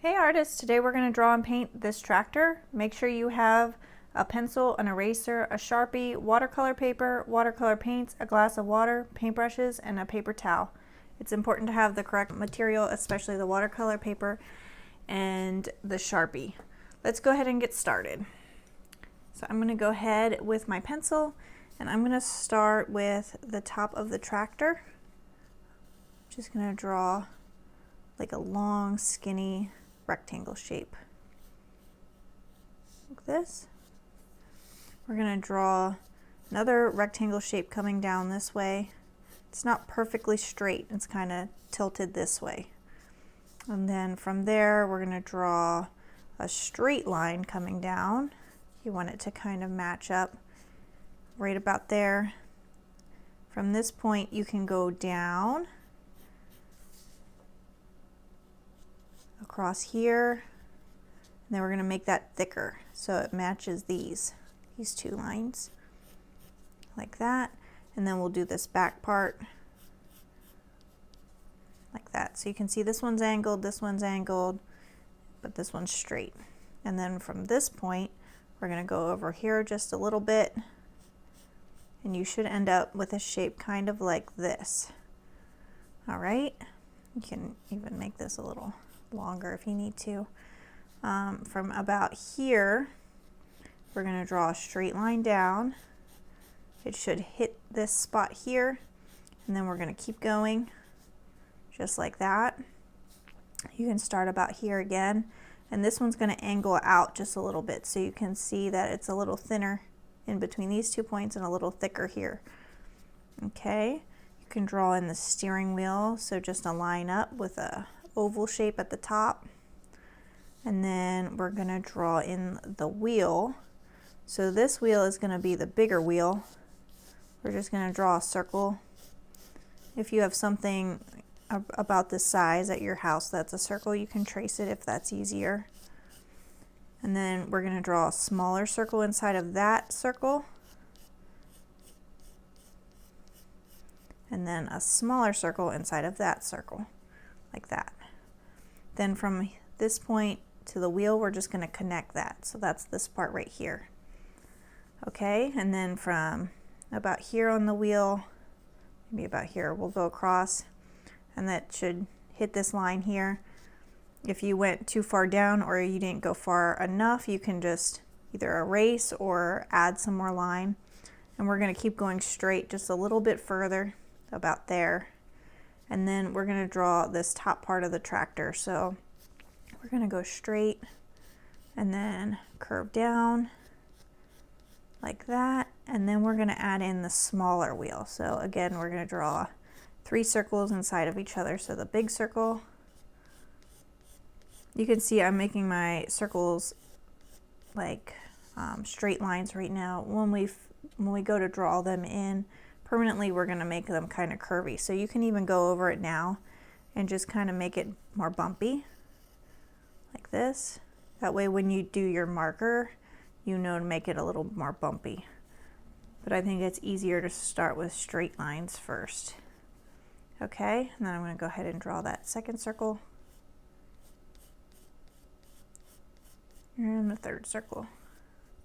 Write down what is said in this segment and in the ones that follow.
Hey artists, today we're going to draw and paint this tractor. Make sure you have a pencil, an eraser, a Sharpie, watercolor paper, watercolor paints, a glass of water, paintbrushes, and a paper towel. It's important to have the correct material, especially the watercolor paper and the Sharpie. Let's go ahead and get started. So I'm going to go ahead with my pencil and I'm going to start with the top of the tractor. Just going to draw like a long, skinny rectangle shape like this. We're going to draw another rectangle shape coming down this way. It's not perfectly straight, it's kind of tilted this way. And then from there we're going to draw a straight line coming down. You want it to kind of match up right about there. From this point you can go down across here, and then we're going to make that thicker so it matches these two lines like that, and then we'll do this back part like that. So you can see this one's angled, but this one's straight. And then from this point we're going to go over here just a little bit, and you should end up with a shape kind of like this. All right, you can even make this a little longer if you need to. From about here we're going to draw a straight line down. It should hit this spot here, and then we're going to keep going just like that. You can start about here again, and this one's going to angle out just a little bit so you can see that it's a little thinner in between these 2 points and a little thicker here. Okay, you can draw in the steering wheel, so just a line up with a oval shape at the top, and then we're going to draw in the wheel. So this wheel is going to be the bigger wheel. We're just going to draw a circle. If you have something about this size at your house that's a circle, you can trace it if that's easier. And then we're going to draw a smaller circle inside of that circle, and then a smaller circle inside of that circle like that. Then from this point to the wheel we're just going to connect that, so that's this part right here. Okay, and then from about here on the wheel, maybe about here, we'll go across, and that should hit this line here. If you went too far down or you didn't go far enough, you can just either erase or add some more line. And we're going to keep going straight just a little bit further, about there. And then we're going to draw this top part of the tractor. So we're going to go straight and then curve down like that, and then we're going to add in the smaller wheel. So again, we're going to draw 3 circles inside of each other. So the big circle, you can see I'm making my circles like straight lines right now. When we go to draw them in permanently, we're going to make them kind of curvy. So you can even go over it now and just kind of make it more bumpy like this. That way when you do your marker, you know to make it a little more bumpy. But I think it's easier to start with straight lines first. Okay, and then I'm going to go ahead and draw that second circle and the third circle.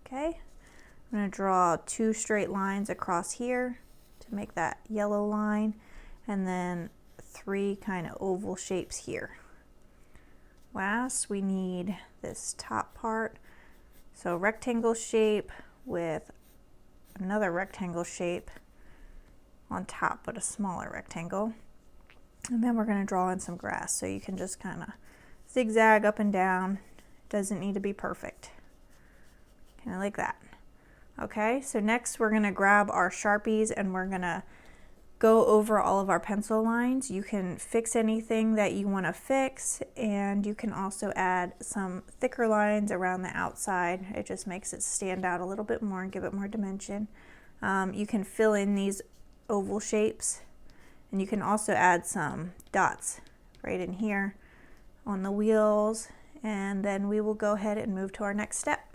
Okay, I'm going to draw 2 straight lines across here to make that yellow line, and then 3 kind of oval shapes here. Last, we need this top part. So rectangle shape with another rectangle shape on top, but a smaller rectangle. And then we're going to draw in some grass. So you can just kind of zigzag up and down. Doesn't need to be perfect. Kind of like that. Okay, so next we're going to grab our Sharpies and we're going to go over all of our pencil lines. You can fix anything that you want to fix, and you can also add some thicker lines around the outside. It just makes it stand out a little bit more and give it more dimension. You can fill in these oval shapes, and you can also add some dots right in here on the wheels, and then we will go ahead and move to our next step.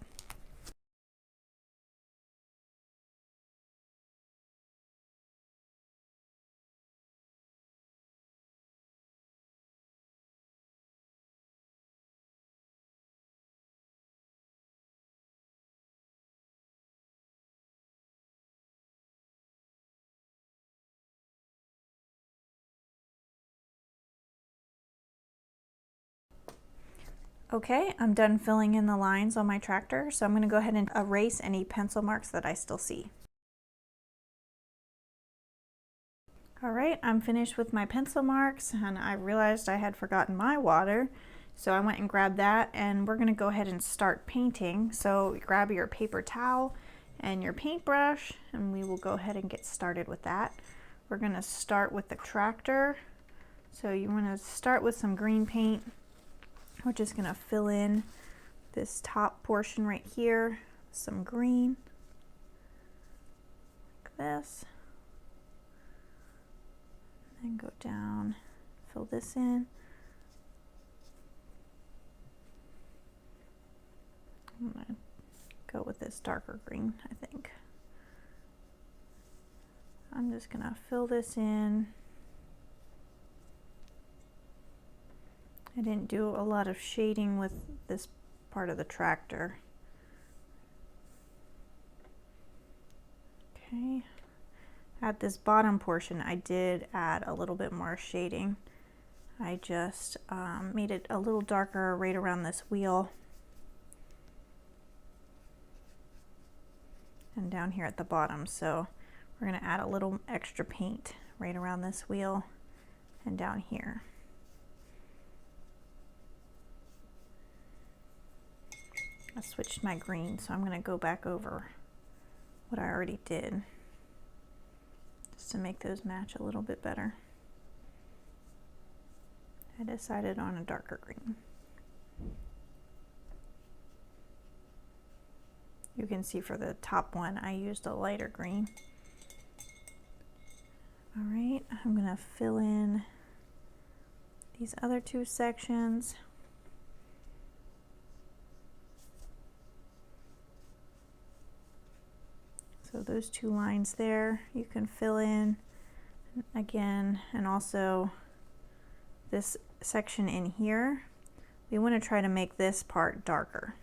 Okay, I'm done filling in the lines on my tractor, so I'm going to go ahead and erase any pencil marks that I still see. Alright, I'm finished with my pencil marks, and I realized I had forgotten my water, so I went and grabbed that, and we're going to go ahead and start painting. So grab your paper towel and your paintbrush, and we will go ahead and get started with that. We're going to start with the tractor, so you want to start with some green paint. We're just going to fill in this top portion right here, some green, like this. And go down, fill this in. I'm going to go with this darker green, I think. I'm just going to fill this in. I didn't do a lot of shading with this part of the tractor. Okay. At this bottom portion, I did add a little bit more shading. I just made it a little darker right around this wheel. And down here at the bottom. So we're going to add a little extra paint right around this wheel and down here. I switched my green, so I'm going to go back over what I already did just to make those match a little bit better. I decided on a darker green. You can see for the top one I used a lighter green. Alright, I'm going to fill in these other two sections. So those two lines there you can fill in again, and also this section in here. We want to try to make this part darker,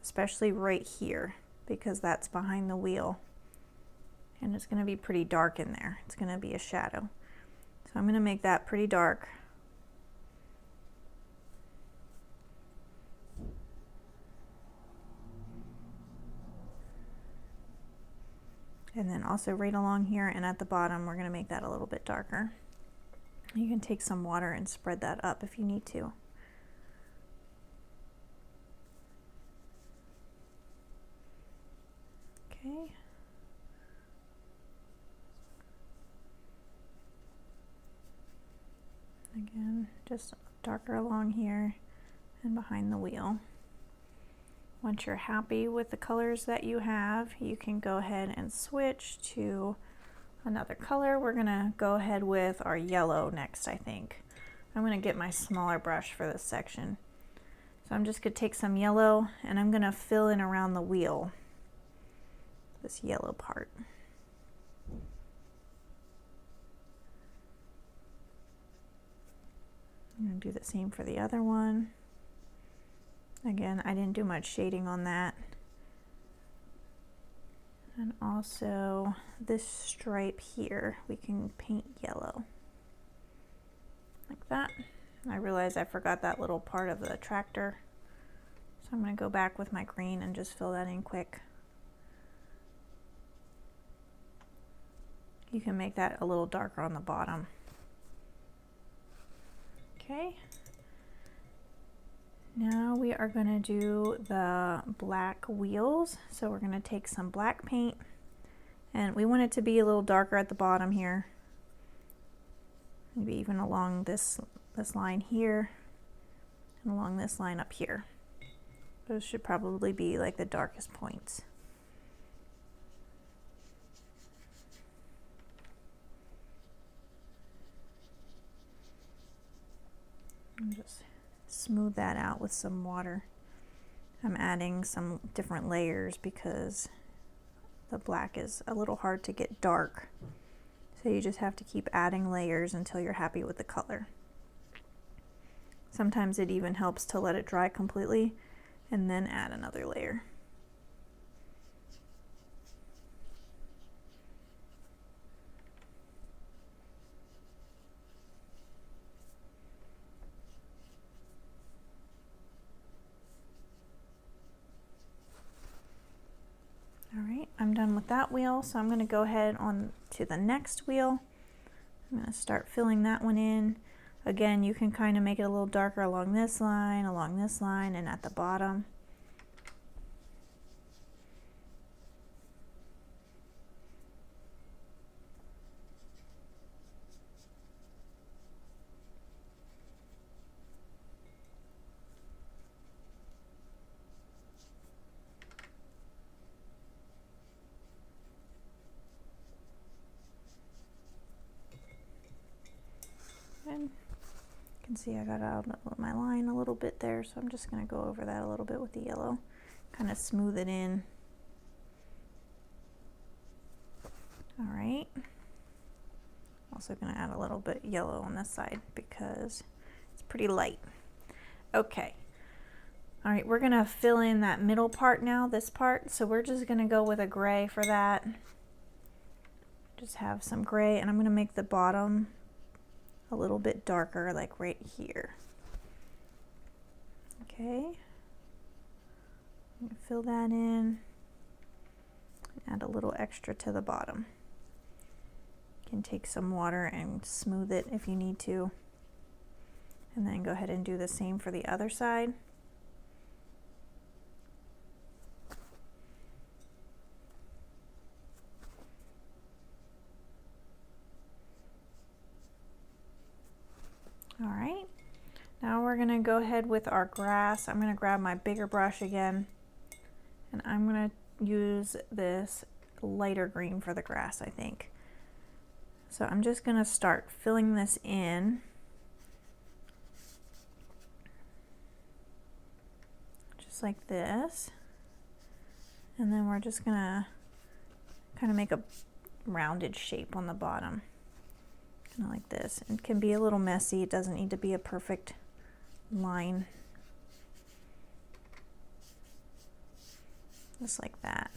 especially right here because that's behind the wheel and it's going to be pretty dark in there. It's going to be a shadow. So I'm going to make that pretty dark. And then also right along here and at the bottom, we're going to make that a little bit darker. You can take some water and spread that up if you need to. Okay. Again, just darker along here and behind the wheel. Once you're happy with the colors that you have, you can go ahead and switch to another color. We're gonna go ahead with our yellow next, I think. I'm gonna get my smaller brush for this section. So I'm just gonna take some yellow and I'm gonna fill in around the wheel, this yellow part. I'm gonna do the same for the other one. Again, I didn't do much shading on that. And also this stripe here, we can paint yellow. Like that. I realized I forgot that little part of the tractor. So I'm going to go back with my green and just fill that in quick. You can make that a little darker on the bottom. Okay. Now we are going to do the black wheels. So we're going to take some black paint and we want it to be a little darker at the bottom here. Maybe even along this line here and along this line up here. Those should probably be like the darkest points. And just smooth that out with some water. I'm adding some different layers because the black is a little hard to get dark. So you just have to keep adding layers until you're happy with the color. Sometimes it even helps to let it dry completely and then add another layer. I'm done with that wheel, so I'm going to go ahead on to the next wheel. I'm going to start filling that one in. Again, you can kind of make it a little darker along this line, and at the bottom. And you can see I got out of my line a little bit there, so I'm just going to go over that a little bit with the yellow, kind of smooth it in. All right. Also going to add a little bit yellow on this side because it's pretty light. Okay. All right, we're going to fill in that middle part now, this part. So we're just going to go with a gray for that. Just have some gray, and I'm going to make the bottom a little bit darker, like right here. Okay. I'm going to fill that in. Add a little extra to the bottom. You can take some water and smooth it if you need to. And then go ahead and do the same for the other side. All right, now we're gonna go ahead with our grass. I'm gonna grab my bigger brush again, and I'm gonna use this lighter green for the grass, I think. So I'm just gonna start filling this in. Just like this. And then we're just gonna kind of make a rounded shape on the bottom. Kind of like this. It can be a little messy. It doesn't need to be a perfect line. Just like that.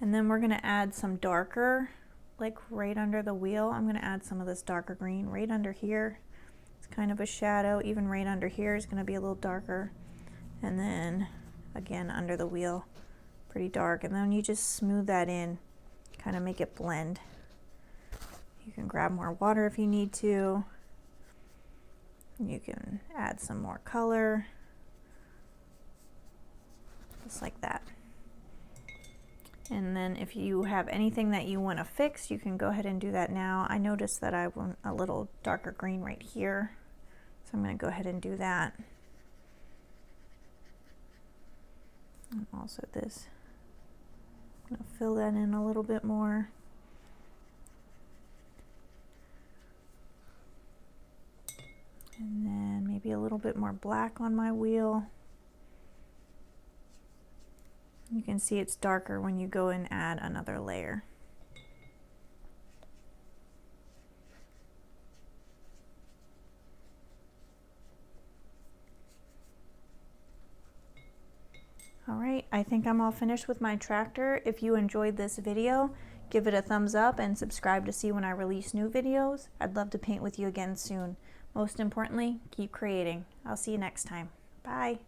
And then we're going to add some darker, like right under the wheel. I'm going to add some of this darker green right under here. It's kind of a shadow. Even right under here is going to be a little darker. And then again under the wheel, pretty dark. And then you just smooth that in, kind of make it blend. You can grab more water if you need to. You can add some more color, just like that. And then if you have anything that you want to fix, you can go ahead and do that now. I noticed that I want a little darker green right here, so I'm going to go ahead and do that. And also this, I'm going to fill that in a little bit more. And then maybe a little bit more black on my wheel. You can see it's darker when you go and add another layer. All right, I think I'm all finished with my tractor. If you enjoyed this video, give it a thumbs up and subscribe to see when I release new videos. I'd love to paint with you again soon. Most importantly, keep creating. I'll see you next time. Bye.